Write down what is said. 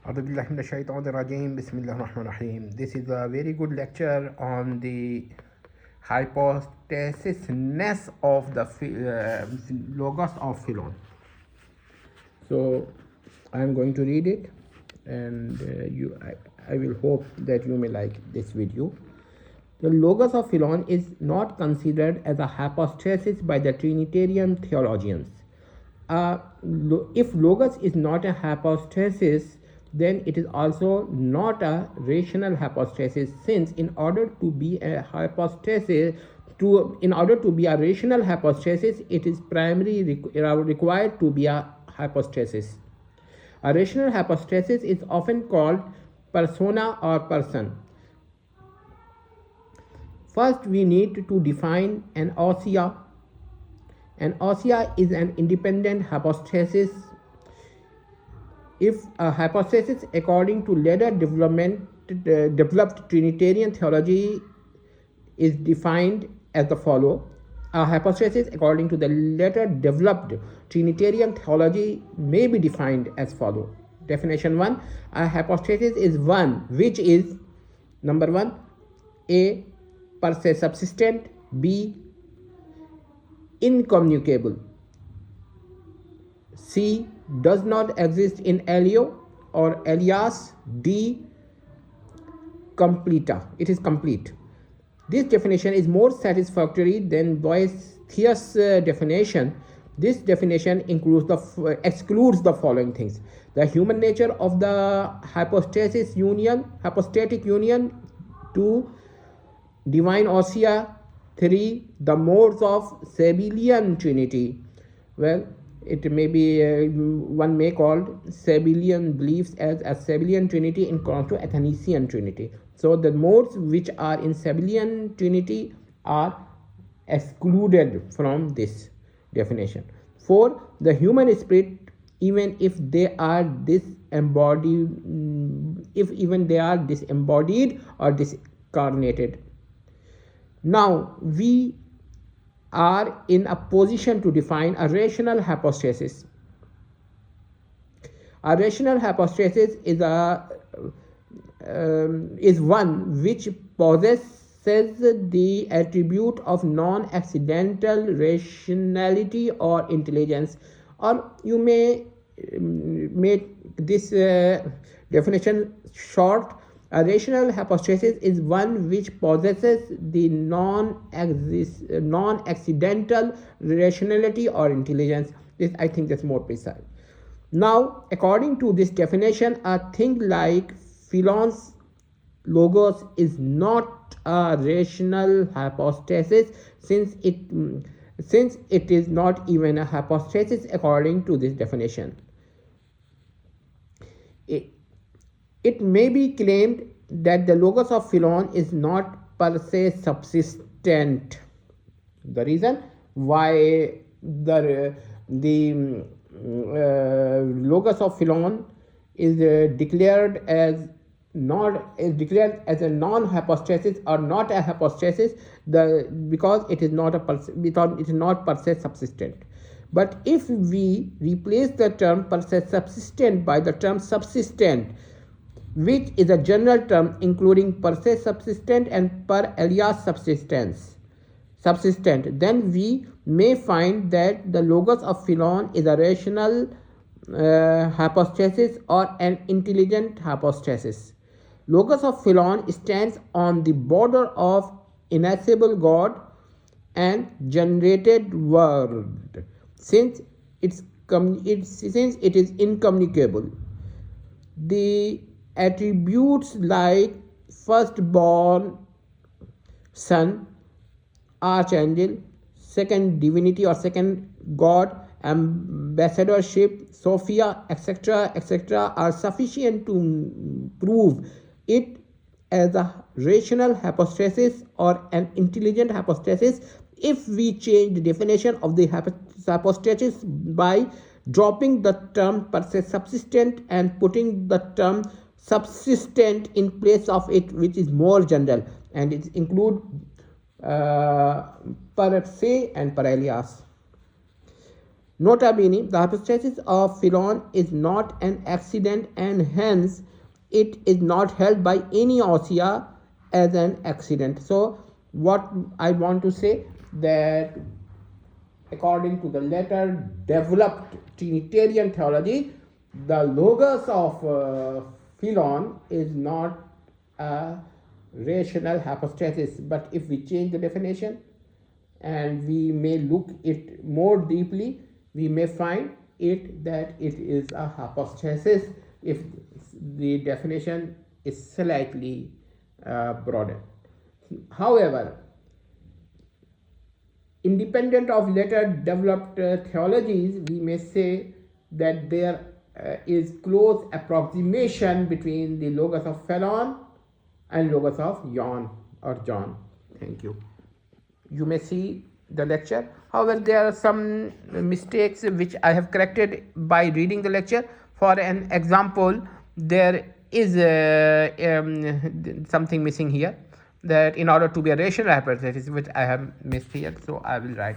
Bismillahirrahmanirrahim. This is a very good lecture on the hypostasisness of the Logos of Philo. So I am going to read it, and I will hope that you may like this video. The Logos of Philo is not considered as a hypostasis by the Trinitarian theologians. If Logos is not a hypostasis, then it is also not a rational hypostasis, since in order to be a rational hypostasis, it is primarily required to be a hypostasis. A rational hypostasis is often called persona or person. First, we need to define an ousia. An ousia is an independent hypostasis. If a hypostasis according to later developed Trinitarian theology is defined as the follow. A hypostasis according to the later developed Trinitarian theology may be defined as follow. Definition 1. A hypostasis is one which is, number 1, A, per se subsistent, B, incommunicable, C, does not exist in alio or alias, D, completa. It is complete. This definition is more satisfactory than Boethius' definition. This definition excludes the following things: the human nature of the hypostatic union, 2, divine ousia, 3, the modes of Sabellian Trinity. Well, it may be one may call Sabellian beliefs as a Sabellian Trinity in contrast to Athanasian Trinity. So the modes which are in Sabellian Trinity are excluded from this definition. 4, the human spirit, even if they are disembodied or discarnated. Now we are in a position to define a rational hypostasis. A rational hypostasis is one which possesses the attribute of non-accidental rationality or intelligence, or you may make this definition short. A rational hypostasis is one which possesses the non-accidental rationality or intelligence. I think that's more precise. Now, according to this definition, a thing like Philon's Logos is not a rational hypostasis, since it is not even a hypostasis according to this definition. It may be claimed that the Logos of Philo is not per se subsistent. The reason why the Logos of Philo is declared as a non-hypostasis or not a hypostasis, because it is not per se subsistent. But if we replace the term per se subsistent by the term subsistent, which is a general term including per se subsistent and per alias subsistent, then we may find that the Logos of Philo is a rational hypostasis or an intelligent hypostasis. Logos of Philo stands on the border of innascible God and generated world, since it is incommunicable. The attributes like firstborn, son, archangel, second divinity or second God, ambassadorship, Sophia, etc., are sufficient to prove it as a rational hypostasis or an intelligent hypostasis. If we change the definition of the hypostasis by dropping the term per se subsistent and putting the term subsistent in place of it, which is more general, and it include per se and per alias. Nota bene, the hypostasis of Philon is not an accident, and hence it is not held by any ousia as an accident. So what I want to say, that according to the later developed Trinitarian theology, the Logos of Philon is not a rational hypostasis. But if we change the definition and we may look it more deeply, we may find it that it is a hypostasis if the definition is slightly broadened. However, independent of later developed theologies, we may say that there is close approximation between the Logos of Philon and Logos of John or John. Thank you. You may see the lecture. However, there are some mistakes which I have corrected by reading the lecture. For an example, there is something missing here, that in order to be a rational hypothesis, which I have missed here, so I will write it.